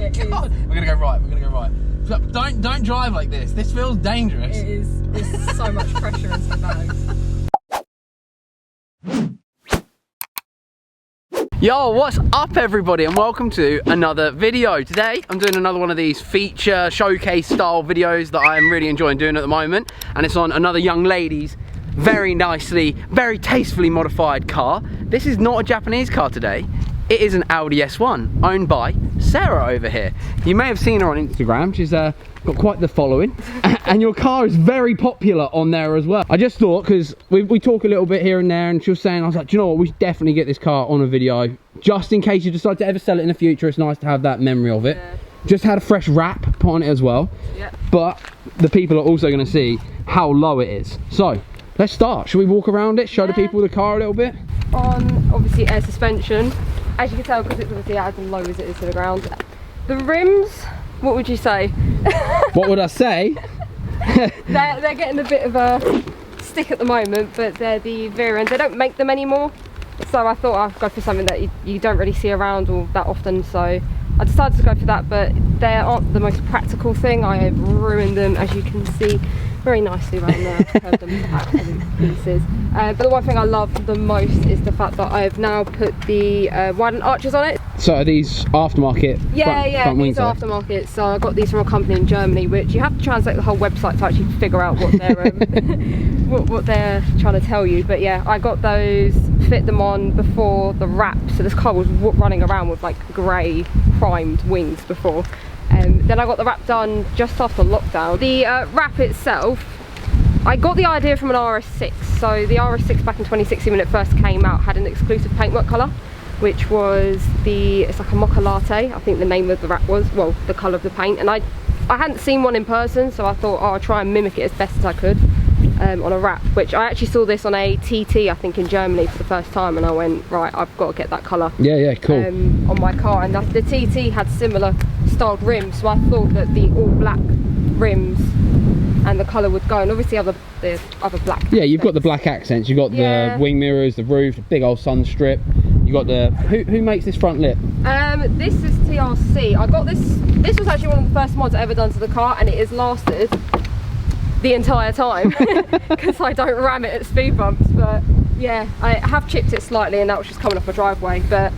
God. We're gonna go right. We're gonna go right. Look, don't drive like this. This feels dangerous. It is. There's so much pressure into the bags. Yo, what's up everybody, and welcome to another video. Today I'm doing another one of these feature showcase style videos that I am really enjoying doing at the moment, and it's on another young lady's very nicely, very tastefully modified car. This is not a Japanese car today. It is an Audi S1 owned by Sarah over here. You may have seen her on Instagram. She's got quite the following, and your car is very popular on there as well. I just thought, because we talk a little bit here and there, and she was saying, I was like, do you know what, we should definitely get this car on a video, just in case you decide to ever sell it in the future. It's nice to have that memory of it. Yeah. Just had a fresh wrap put on it as well. Yeah. But the people are also going to see how low it is. So let's start. Should we walk around it, show the people the car a little bit? On obviously air suspension, as you can tell, because it's obviously as low as it is to the ground. The rims, what would you say? What would I say? they're getting a bit of a stick at the moment, but they're the rear end. They don't make them anymore, so I thought I'd go for something that you don't really see around all that often, so I decided to go for that. But they aren't the most practical thing. I have ruined them, as you can see very nicely around there. Curved them back in pieces. But the one thing I love the most is the fact that I've now put the widened arches on it. So are these aftermarket? Front these are aftermarket. So I got these from a company in Germany, which you have to translate the whole website to actually figure out what they're what they're trying to tell you. But yeah, I got those, fit them on before the wrap. So this car was running around with like grey primed wings before. Then I got the wrap done just after lockdown. The wrap itself, I got the idea from an RS6. So the RS6 back in 2016 when it first came out had an exclusive paintwork colour, which was it's like a mocha latte, I think the name of the wrap was, well, the colour of the paint. And I hadn't seen one in person, so I thought, oh, I'll try and mimic it as best as I could on a wrap, which I actually saw this on a TT, I think in Germany for the first time, and I went, right, I've got to get that colour. Yeah, cool. On my car, and the TT had similar styled rims, so I thought that the all black rims and the colour would go, and obviously the other black accents. You've got the black accents, you've got the wing mirrors, the roof, the big old sun strip. You got the who makes this front lip? This is TRC. I got this was actually one of the first mods I ever done to the car, and it has lasted the entire time because I don't ram it at speed bumps. But yeah, I have chipped it slightly, and that was just coming off my driveway. But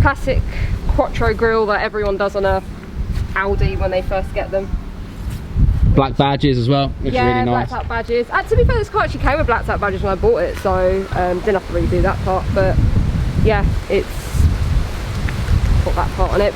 classic Quattro grille that everyone does on a Audi when they first get them. Black badges as well, which is really nice. Blacked out badges. To be fair, this car actually came with blacked out badges when I bought it, so didn't have to really do that part. But yeah, it's got that part on it.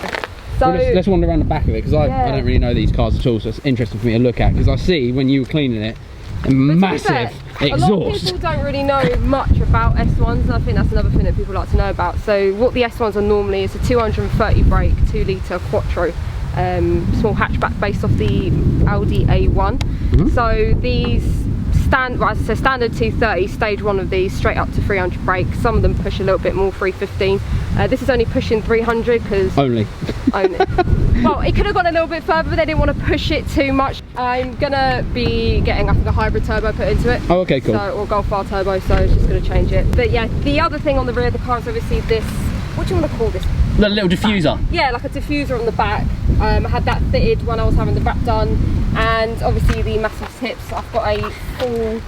So well, let's wander around the back of it, because I don't really know these cars at all, so it's interesting for me to look at, because I see when you were cleaning it, a massive exhaust. A lot of people don't really know much about S1s, and I think that's another thing that people like to know about. So what the S1s are normally is a 230 brake, 2 litre Quattro, small hatchback based off the Audi A1. So these standard 230, stage 1 of these, straight up to 300 brake. Some of them push a little bit more, 315. This is only pushing 300 because only. Well, it could have gone a little bit further, but they didn't want to push it too much. I'm gonna be getting, I think, a hybrid turbo put into it. Oh, okay, cool. So, or Golf R turbo, so it's just gonna change it. But yeah, the other thing on the rear of the car is obviously this, what do you want to call this? The little diffuser. Yeah, like a diffuser on the back. I had that fitted when I was having the wrap done, and obviously the massive tips. I've got a full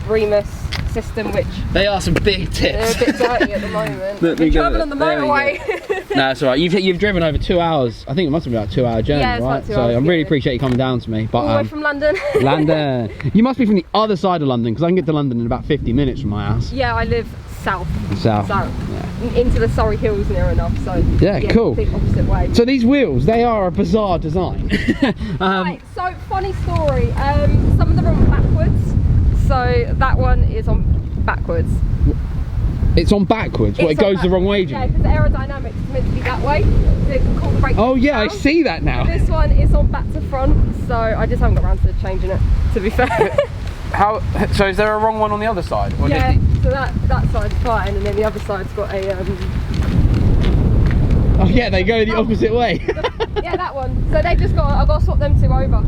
Remus system, which they are some big tips. They're a bit dirty at the moment. We're driving on the motorway. No, that's alright. You've driven over 2 hours. I think it must have been about a 2-hour journey, right? About 2 hours, so I really appreciate you coming down to me. But all the way from London. London. You must be from the other side of London, because I can get to London in about 50 minutes from my house. Yeah, I live south. Yeah. Into the Surrey Hills near enough, so yeah, cool. The opposite way. So these wheels, they are a bizarre design. Right, so funny story. Some of them are on backwards, so that one is on backwards. It's on backwards? Well, it goes the wrong way, do you? Yeah, because the aerodynamics is meant to be that way, so it can call the brake. Oh yeah, down. I see that now. This one is on back to front, so I just haven't got around to changing it, to be fair. So is there a wrong one on the other side? Or yeah, so that side's fine, and then the other side's got a oh yeah, they go the opposite way. Yeah, that one. So they've just got, I've got to swap them two over.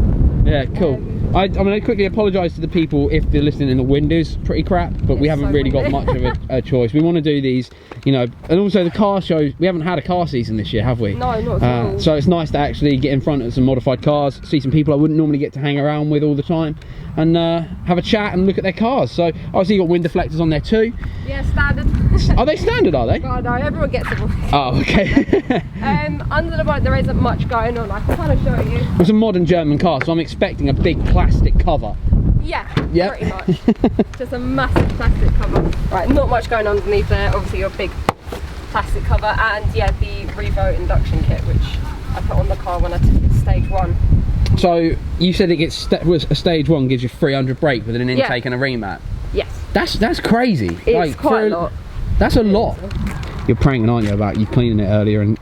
Yeah, cool. I mean, I quickly apologise to the people if they're listening and the wind is pretty crap, but we haven't really got much of a choice. We want to do these, you know, and also the car shows. We haven't had a car season this year, have we? No, not at all. So it's nice to actually get in front of some modified cars, see some people I wouldn't normally get to hang around with all the time, and have a chat and look at their cars. So obviously you got wind deflectors on there too. Yeah, standard. Are they standard, are they? God, no, everyone gets them. Oh, okay. Under the bonnet there isn't much going on. I can kind of show you. It's a modern German car, so I'm expecting a big plastic cover. Yeah, Yep. pretty much. Just a massive plastic cover. Right, not much going on underneath there. Obviously your big plastic cover, and yeah, the Revo induction kit, which I put on the car when I took it to stage 1. So you said it gets was a stage 1 gives you 300 brake with an intake and a remat. Yes. That's crazy. It's like, quite a lot. That's a lot. You're pranking, aren't you, about you cleaning it earlier and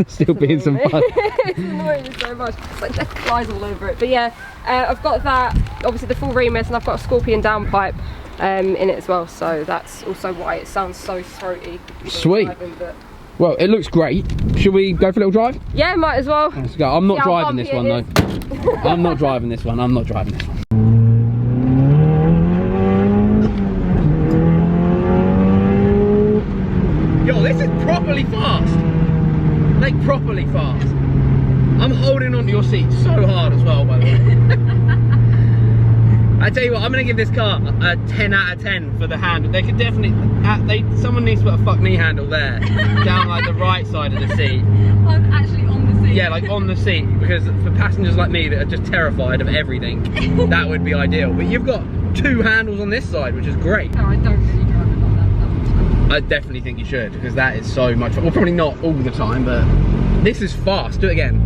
still being some fun? It's annoying me so much. It's like there's flies all over it. But yeah, I've got that, obviously the full remix, and I've got a Scorpion downpipe in it as well. So that's also why it sounds so throaty. Sweet. Driving, but... Well, it looks great. Should we go for a little drive? Yeah, might as well. Let's go. I'm not driving this one though. I'm not driving this one. I'm not driving this one. Yo, this is properly fast. Like properly fast. I'm holding onto your seat so hard as well, by the way. I tell you what, I'm gonna give this car a 10 out of 10 for the handle. They could definitely, someone needs to put a fuck me handle there, down like the right side of the seat. I'm actually on the seat. Yeah, like on the seat, because for passengers like me that are just terrified of everything, that would be ideal. But you've got 2 handles on this side, which is great. No, I don't really drive it like that much. I definitely think you should, because that is so much fun. Well, probably not all the time, but this is fast. Do it again.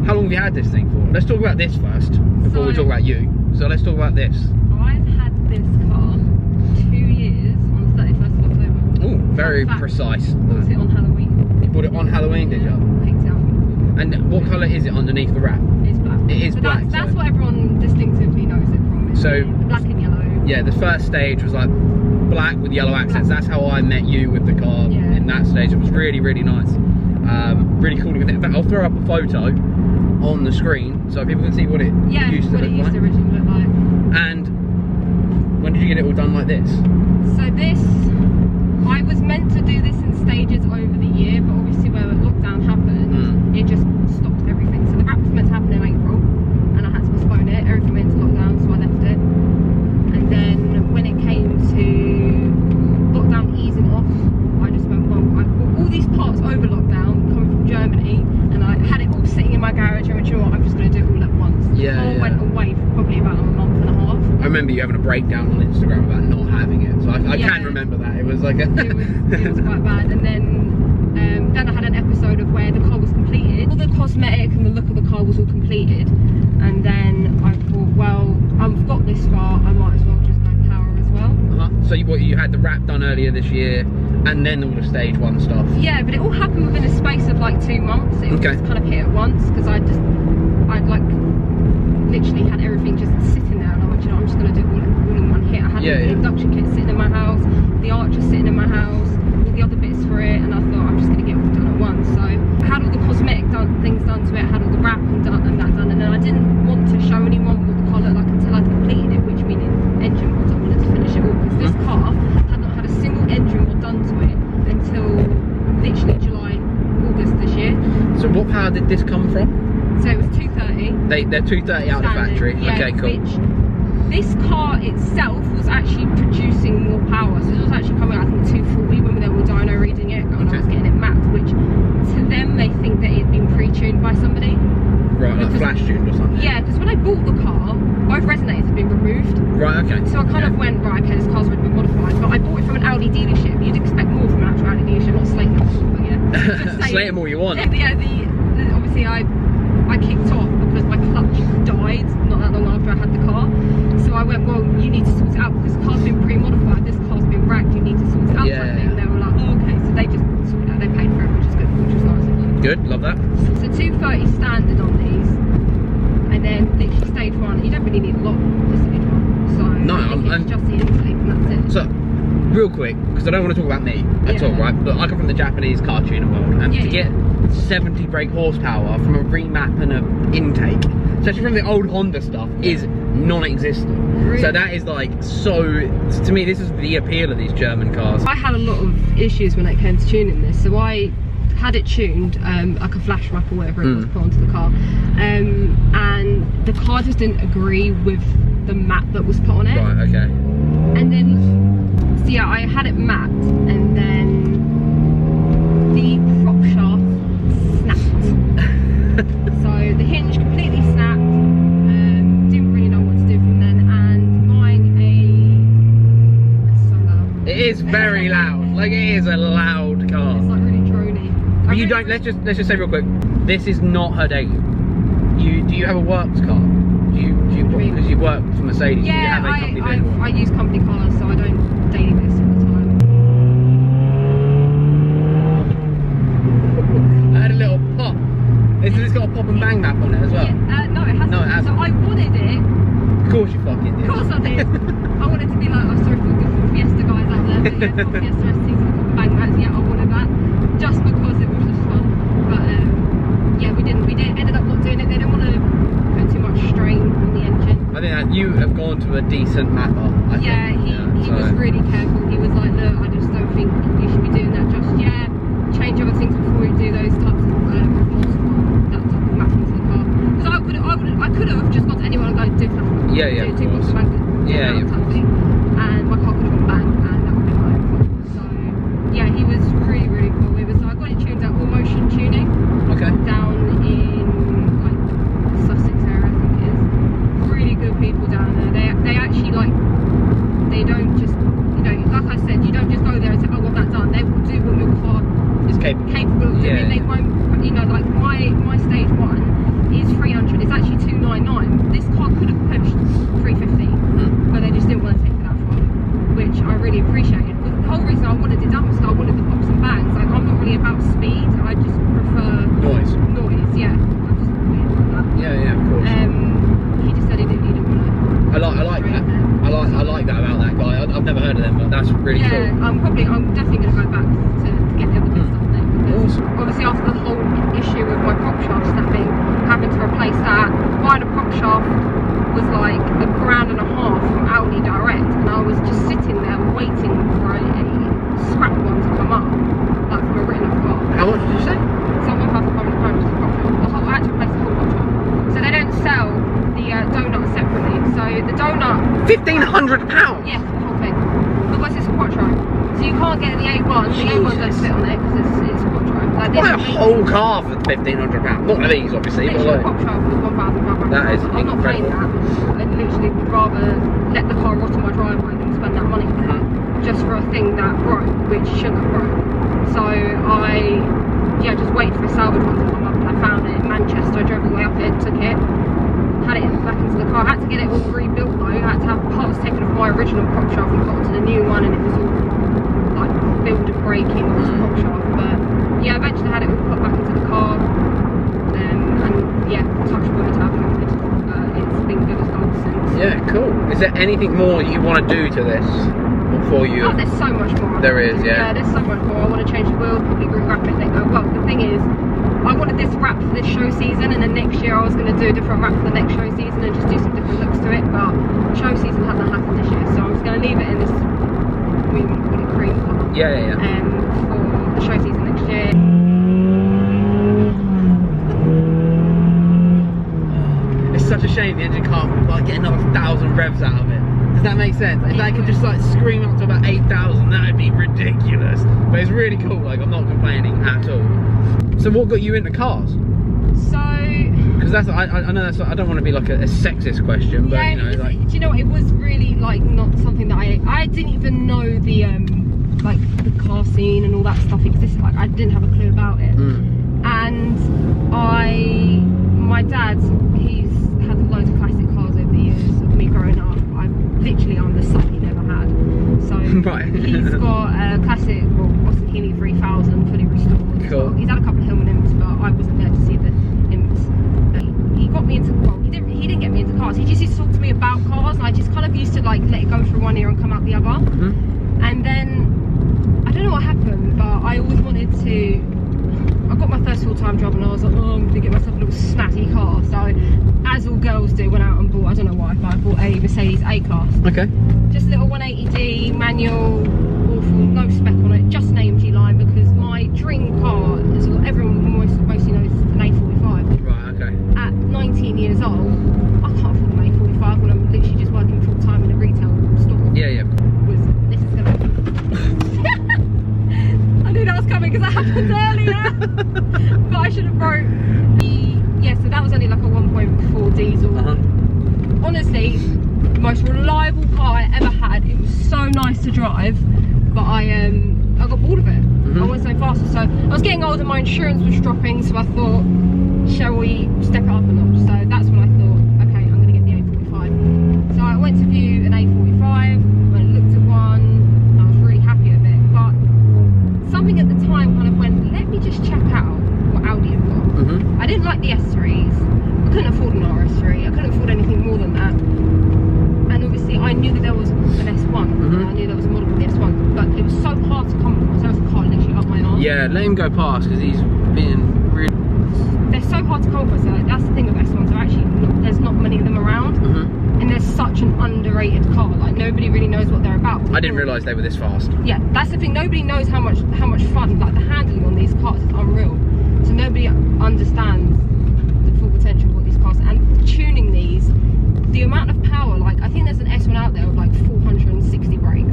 How long have you had this thing for? Let's talk about this first, before we talk about you. So let's talk about this. I've had this car 2 years on the 31st of October. Oh, very precise. Bought it on Halloween. You bought it on Halloween, did you? Picked it up. And what colour is it underneath the wrap? It's black. It is but black. That's what everyone distinctively knows it from. It's So black and yellow. Yeah, the first stage was like black with yellow accents. That's how I met you with the car in that stage. It was really, really nice. Really cool. In fact, I'll throw up a photo on the screen so people can see what it used to look like. Originally look like. And when did you get it all done like this? So this, I was meant to do this in stages over the year, but obviously where lockdown happened, it just stopped everything. So the wrap was meant to happen in April, and I had to postpone it. Everything went into lockdown, so I left it. And then when it came to lockdown easing off, I just went, well, I bought all these parts over lockdown, coming from Germany, and I had it all sitting in my garage. I went, you know what, I'm just going to do it all at once. Yeah, I went away for probably about a month and a half. I remember you having a breakdown on Instagram about not having it, so I can remember that. It was like a it was quite bad. And then I had an episode of where the car was completed. All the cosmetic and the look of the car was all completed. And then I thought, well, I've got this far, I might as well just go power as well. So you had the wrap done earlier this year, and then all the stage 1 stuff. Yeah, but it all happened within a space of like 2 months. It was just kind of hit at once, because I'd like literally had everything just sitting there, and I went, you know, I'm just going to do it all in one hit. I had the induction kit sitting in my house, the Archer sitting in my house, all the other bits for it, and I thought I'm just going to get it all done at once. So I had all the cosmetic things done to it, I had all the wrap and that done, and then I didn't want to show anyone what the car looked like until I'd completed it, which meaning engine mods. I wanted to finish it all, because this car had not had a single engine mod done to it until literally July, August this year. So what power did this come from? So it was 230. They're 230 out of the factory. Yeah, okay, cool. This car itself was actually producing more power, so it was actually coming out, I think, 240 when they were dyno reading it, and I was getting it mapped, which to them they think that it had been pre-tuned by somebody. Right, like flash tuned or something. Yeah, because when I bought the car, both resonators had been removed. Right, okay. So I kind of went, right, okay, this car's already been modified, but I bought it from an Audi dealership. You'd expect more from an actual Audi dealership, not slate them all, but yeah. Slate them all you want. Yeah, obviously I kicked off because my clutch died not that long after I had the car. So I went, well, you need to sort it out because the car's been pre-modified, this car's been wrecked, you need to sort it out. And they were like, oh, okay, so they just sorted it out, they paid for it, which is good, which was nice of them. Good, love that. So 230 standard on these, and then literally stage 1, you don't really need a lot for stage 1. So no, it's just the intake and that's it. So real quick, because I don't want to talk about me at all, right? But I come from the Japanese car tuner world, and to get 70 brake horsepower from a remap and an intake, especially from the old Honda stuff, is non-existent. Really? So that is like, to me, this is the appeal of these German cars. I had a lot of issues when it came to tuning this, so I had it tuned, like a flash wrap or whatever it was put onto the car, and the car just didn't agree with the mat that was put on it. Right, okay. And then, so yeah, I had it mapped, and then the prop shaft snapped. So the hinge completely snapped. Didn't really know what to do from then, and buying it's so loud. It is very loud. Like, it is a loud car. It's like really drony. But you don't. Let's just say real quick. This is not her daily. Do you have a works car? Because you work for Mercedes. Yeah, do you have a company vehicle? I use company cars, so I don't daily this all the time. I had a little pop. It's got a pop and bang map on it as well. Yeah, no, it hasn't. No, it hasn't. So I wanted it. Of course you fucking did. Of course I did. I wanted to be like, I'm sorry for the Fiesta guys out there, but yeah, Fiesta STs with bang maps. Yeah, I wanted that just because it was just fun. But yeah, we ended up not doing it. They didn't want to put too much strain on the engine. I think that you have gone to a decent mapper. He was really careful. He was like, look, I just don't think you should be doing that just yet. Change other things before you do those types of that type of mapping to the car. Because I could have just gone to anyone and go do something. Yeah, of course. Type of thing. And my car could have gone bang, and that would have been my own fault. So yeah, he was really, really cool. I got it tuned at All Motion Tuning. Okay. Down in like Sussex area, I think it is. Really good people down there. They actually they don't just, like I said, you don't just go there and say, oh, I want that done. They will do what your car is capable of doing. They won't, like my stage 1 is 300. It's actually 299. This car could have pushed 350, but they just didn't want to take it that far, which I really appreciated. The whole reason I wanted it done was I wanted the pops and bangs. Like, I'm not really about speed. I just prefer noise. Yeah, I'm just weird like that. Yeah, of course. He just said he didn't want to. I like that. I like that about that guy. I've never heard of them, but that's really cool. Yeah, I'm definitely going to go back to get the other bits on there, because obviously after the whole issue with my prop shaft snapping, having to replace that, buying a prop shaft was like £1.5 grand from Audi direct, and I was just sitting there waiting for a scrap one to come up, like from a written off car. How much did you say? So £1,500 was the prop shaft. I had to replace the whole prop shaft. So they don't sell the donut separately. So the donut, £1,500. Yeah, the whole thing. Because it's quattro, so you can't get the A1. The A1 don't sit on it because it's quattro. Like, buy a whole car for £1,500. Not one of these, obviously. Literally, a quattro was £1,500. That is I'm not paying that. I literally would rather let the car rot on my driveway than spend that money just for a thing that broke, which shouldn't have broke. So I just waited for a salvage one to come up, and I found it in Manchester. I drove all the way up it, took it, had it back into the car. I had to get it all rebuilt though. I had to have parts taken off my original prop shaft and got onto the new one, and it was all like build and breaking on this prop shaft. But yeah, eventually I had it all put back into the car, and yeah, touch wood, it's been good as gold since. Yeah, cool. Is there anything more you want to do to this before you? Oh, there's so much more. There is, yeah. Yeah, there's so much more. I want to change the wheels, probably re-wrap it. Well, the thing is, I wanted this wrap for this show season, and then next year I was going to do a different wrap for the next show season and just do some different looks to it, but show season hasn't happened this year, so I'm just going to leave it in this, we want to call it cream colour. Yeah. For the show season next year. It's such a shame the engine can't like get another 1,000 revs out of it. Does that make sense? If they could just like scream up to about 8,000, that would be ridiculous. But it's really cool. Like, I'm not complaining at all. So what got you into cars? So, because that's I know that's, I don't want to be like a sexist question, but yeah, do you know what, it was really like not something that I didn't even know the like the car scene and all that stuff existed. Like, I didn't have a clue about it. And my dad, he's had loads of classic cars over the years of me growing up. I'm the son he never had. So right. He's got a classic Austin Healey 3000 fully restored. Cool. He's had a couple of Hillman Imps, but I wasn't there to see the Imps. He got me into, well, he didn't get me into cars. He just used to talk to me about cars, and I just kind of used to like let it go through one ear and come out the other. And then I don't know what happened, but I always wanted to. I got my first full-time job and I was like, oh, I'm gonna get myself a little snazzy car. So, as all girls do, went out and bought, I don't know why, but I bought a Mercedes A-Class. Okay. Just a little 180D manual, awful, no spec on it, just an AMG line, because my dream car, as everyone mostly knows, is an A45. Right, okay. At 19 years old, I can't afford an A45 when I'm literally just working full-time in a retail store. Yeah, yeah. This is gonna I knew that was coming because that happened earlier. But I should have wrote the, yeah, so that was only like a 1.4 diesel. Honestly, the most reliable car I ever had. It was so nice to drive, but I got bored of it. I wanted something faster. So I was getting older, my insurance was dropping, so I thought, shall we step it up a notch? So that's when I thought, okay, I'm gonna get the A45. So I went to view an A45, went and looked at one, and I was really happy with it. But something at the time kind of went, let me just check out what Audi have got. I didn't like the S3s. I couldn't afford an RS3. I couldn't afford anything more than that. And obviously I knew that there was an S1. I knew there was a model called the S1, but it was so hard to come across. There was a car literally up my arm. Yeah, let him go past because he's being really... They're so hard to come across. That's the thing with S1s. There's not many of them around. And they're such an underrated car. Like, nobody really knows what they're about. I didn't realise they were this fast. Yeah, that's the thing. Nobody knows how much fun, like the handling on these cars is unreal. So nobody understands the full potential of what these cars are. And tuning these, the amount of power, like I think there's an S1 out there with like 460 brake.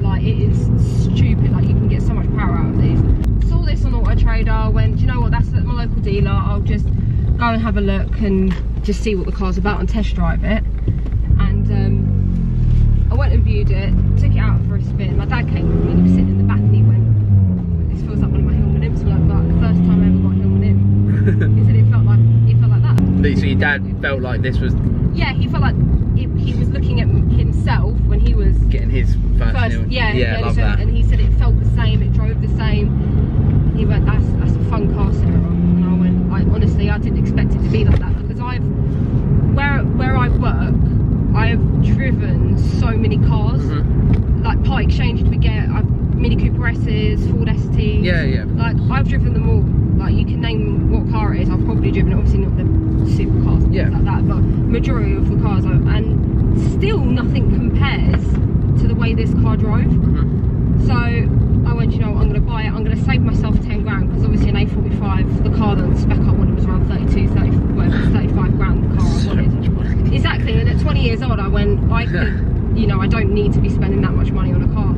Like, it is stupid. Like, you can get so much power out of these. Saw this on Auto Trader, went, do you know what, that's at my local dealer, I'll just go and have a look and just see what the car's about and test drive it. And I went and viewed it, took it out for a spin. My dad came with me and he was sitting in the back and he went, this feels like one of my Hillman Imps. Like the first time I ever got a Hillman Imp. He said it felt like that. So your dad felt like this was... Yeah, he felt like he was looking at himself when he was... Getting his first yeah, love that. And he said it felt the same, it drove the same. He went, that's a fun car, Sarah. And I went, honestly, I didn't expect it to be like that, because where I work, I've driven so many cars. Like part exchange we get, Mini Cooper S's, Ford STs. Yeah. Like, I've driven them all. Like, you can name what car it is, I've probably driven it. Obviously not the supercars and things like that, but majority of the cars and still nothing compares to the way this car drove. So I went, you know what, I'm going to buy it, I'm going to save myself 10 grand, because obviously an A45, the car, the spec I wanted was around 35 grand, the car I wanted. Exactly, and at 20 years old I went, I could, you know, I don't need to be spending that much money on a car.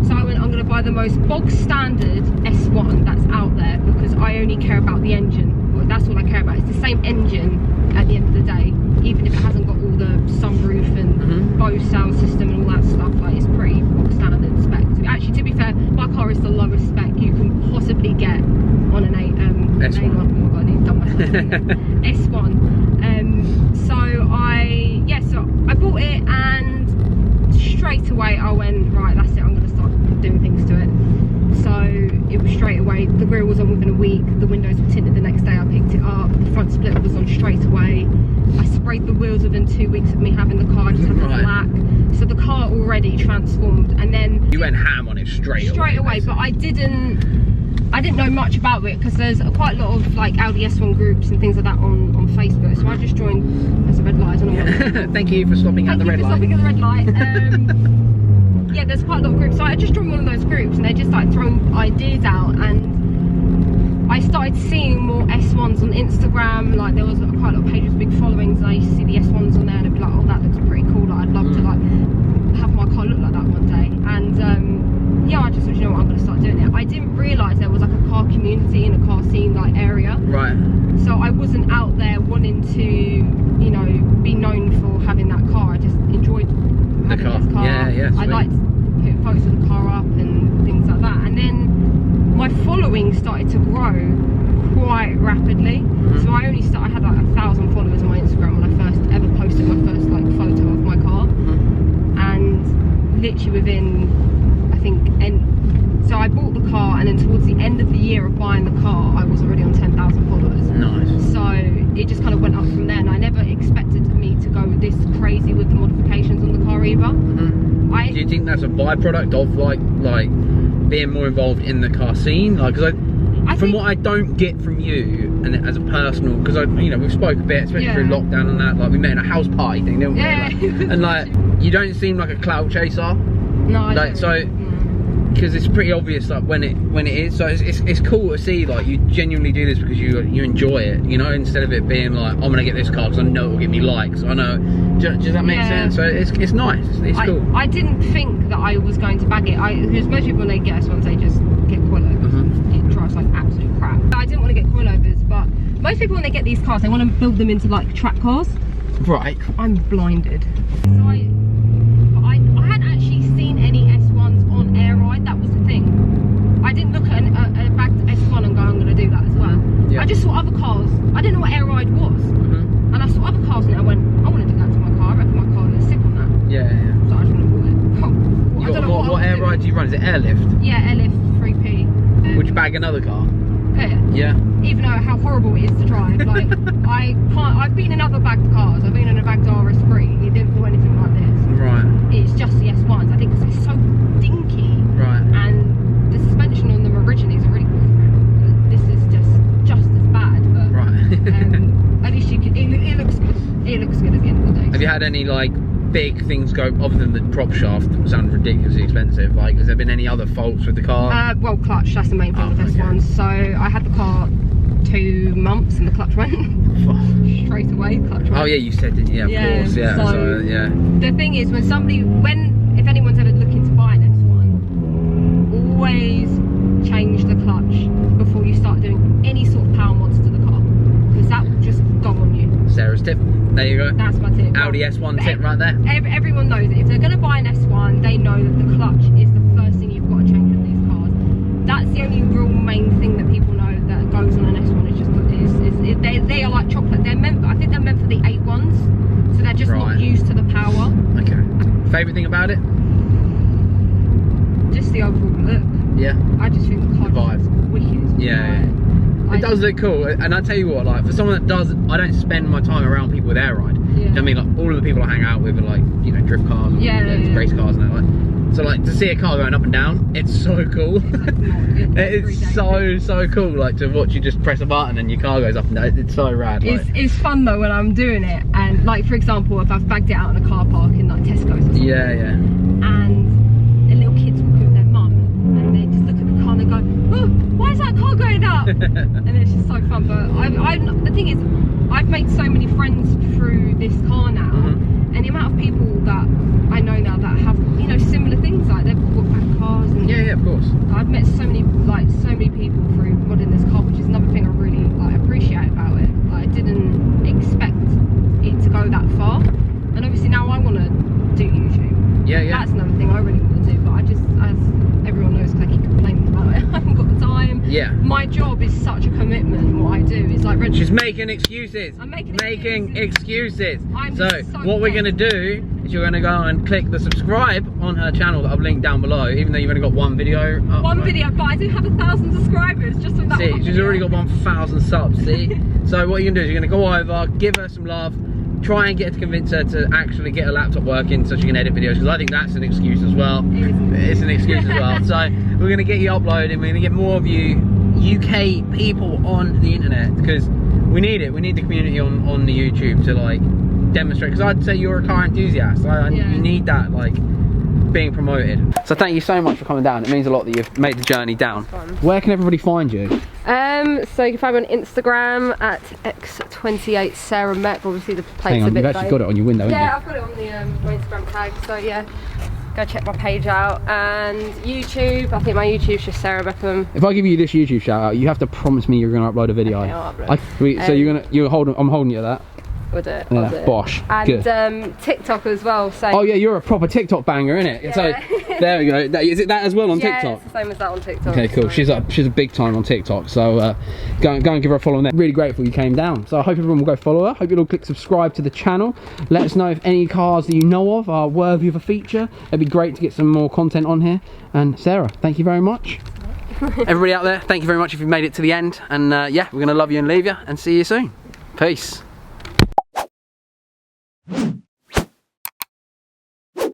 So I went, I'm going to buy the most bog standard S1 that's out there, because I only care about the engine. Well, that's all I care about. It's the same engine at the end of the day, even if it hasn't got all the sunroof and Bose sound system and all that stuff. Like, it's pretty bog standard spec. Actually, to be fair, my car is the lowest spec you can possibly get on an S1. Oh my god, I need done myself. S1. So I bought it, and straight away I went, right, that's it, I'm going to start doing things to it. So it was straight away, the grille was on within a week, the windows were tinted the next day, I picked it up, the front split was on straight away, I sprayed the wheels within 2 weeks of me having the car, I just had the black. So the car already transformed. And then you went ham on it straight away. But I didn't know much about it, because there's quite a lot of like Audi S1 groups and things like that on Facebook. So I just joined. There's a red light, I don't know what. Thank you for stopping at the red light. Yeah, there's quite a lot of groups. So I just joined one of those groups, and they just like throwing ideas out, and I started seeing more S1s on Instagram. Like, there was quite a lot of pages with big followings, and I used to see the S1s on there, and I'd be like, oh, that looks pretty cool. Like, I'd love to like have my car look like that one day. And yeah, I just thought, you know what, I'm going to start doing it. I didn't realise there was like a car community and a car scene like area. Right. So I wasn't out there wanting to, you know, be known for having that car. I just enjoyed having this car. Yeah, I liked putting photos of the car up and things like that. And then my following started to grow quite rapidly. So I had like 1,000 followers on my Instagram when I first ever posted my first like photo of my car. And literally within, I think, so I bought the car, and then towards the end of the year of buying the car, I was already on 10,000 followers. Nice. So it just kind of went up from there, and I never expected me to go this crazy with the modifications on the car either. I Do you think that's a byproduct of like being more involved in the car scene? Like, because from what I don't get from you, and as a personal, because you know, we've spoke a bit, especially through lockdown and that. Like, we met in a house party thing, didn't we? Yeah. Like, and like, you don't seem like a clout chaser. No, I like, don't. So, because it's pretty obvious like when it is. So it's cool to see like you genuinely do this because you enjoy it. You know, instead of it being like, I'm gonna get this car because I know it will get me likes. I know. Does that make sense? So it's nice. It's cool. I didn't think that I was going to bag it. Because most people when they get S1s, they just get coilovers. It drives like absolute crap. I didn't want to get coilovers, but most people when they get these cars, they want to build them into like track cars. Right. I'm blinded. So I hadn't actually seen any S1s on air ride. That was the thing. I didn't look at a bagged S1 and go, I'm going to do that as well. Yeah. I just saw other cars. I didn't know what air ride was. And I saw other cars and I went, I want to do that to my car. I reckon my car would sick on that. Yeah. So I just want to bought it. What air ride do you run? Is it airlift? Yeah, airlift 3P. Would you bag another car? Yeah. Even though how horrible it is to drive. Like, I've been in other bagged cars. I've been in a bagged RS3. It didn't feel anything like this. Right. It's just the S1s. I think because it's so dinky. Right. And the suspension on them originally is really good. This is just as bad. But right. at least you can. It looks good. It looks good at the end of the day. Have you had any like big things go other than the prop shaft that sound ridiculously expensive? Like, has there been any other faults with the car? Well, clutch. That's the main thing with S1s. So I had the car 2 months and the clutch went straight away. Clutch went. Oh yeah, you said, didn't you? Yeah, of course. Yeah. So yeah. The thing is, if anyone's ever looking to buy an S1, always change the clutch before you start doing any sort of power mods to the car, because that will just go on you. Sarah's tip. There you go. That's my tip. Audi S1 tip right there. Everyone knows it. If they're going to buy an S1, they know that the clutch is the first thing you've got to change with these cars. That's the only real main thing that people know that goes on an S1. It's just they are like chocolate. I think they're meant for the 8 ones, so they're just not used to the power. Okay. Favorite thing about it? Just the overall look. Yeah. I just think the car is wicked. Yeah. It does look cool, and I tell you what, like, for someone that does, I don't spend my time around people with air ride. Yeah. You know what I mean? Like, all of the people I hang out with are like, you know, drift cars and race cars and that. Like, so like, to see a car going up and down, it's so cool. It's so cool, like, to watch you just press a button and your car goes up and down. It's so rad. Like. It's fun though when I'm doing it, and like, for example, if I've bagged it out in a car park in like Tesco's or something. Yeah. And the little kids walk with their mum and they just look at the car and they go, oh, why is that car going up? And it's just so fun. But the thing is, I've made so many friends through this car now, and the amount of people that I know now that have, you know, similar things, like they've bought back cars. And yeah, of course. I've met so many people through modding this car, which is another thing I really appreciate about it. I didn't expect it to go that far, and obviously now I want to do YouTube. Yeah. That's another thing I really want to do, but I just, as everyone knows, I keep complaining about it. I haven't got the time. Yeah. My job is such a commitment. What I do is like She's making excuses. I'm making excuses. So what we're gonna do is you're gonna go and click the subscribe on her channel that I've linked down below, even though you've only got one video. One video, but I do have 1,000 subscribers just on that. See, she's already got 1,000 subs. See. So what you're gonna do is you're gonna go over, give her some love. Try and convince her to actually get her laptop working so she can edit videos, because I think that's an excuse as well. It's an excuse as well. So we're going to get you uploading, we're going to get more of you UK people on the internet, because we need it. We need the community on the YouTube to like demonstrate, because I'd say you're a car enthusiast. You need that like being promoted. So thank you so much for coming down. It means a lot that you've made the journey down. Where can everybody find you? So you can find me on Instagram at x28 Sarah Mepham. Obviously the plate's a bit. You've actually got it on your window, haven't you? Yeah, I've got it on the my Instagram tag. So yeah, go check my page out. And YouTube, I think my YouTube's just Sarah Mepham. If I give you this YouTube shout out, you have to promise me you're going to upload a video. Okay, I'll upload. So I'm holding you to that. We'll do it. Yeah, bosh. And good. TikTok as well. So. Oh yeah, you're a proper TikTok banger, innit? Yeah. So there we go. Is it that as well on TikTok? Yeah, it's the same as that on TikTok. Okay, cool. So. She's a big time on TikTok. So go and give her a follow on there. Really grateful you came down. So I hope everyone will go follow her. Hope you'll all click subscribe to the channel. Let us know if any cars that you know of are worthy of a feature. It'd be great to get some more content on here. And Sarah, thank you very much. Everybody out there, thank you very much if you've made it to the end. And yeah, we're gonna love you and leave you and see you soon. Peace.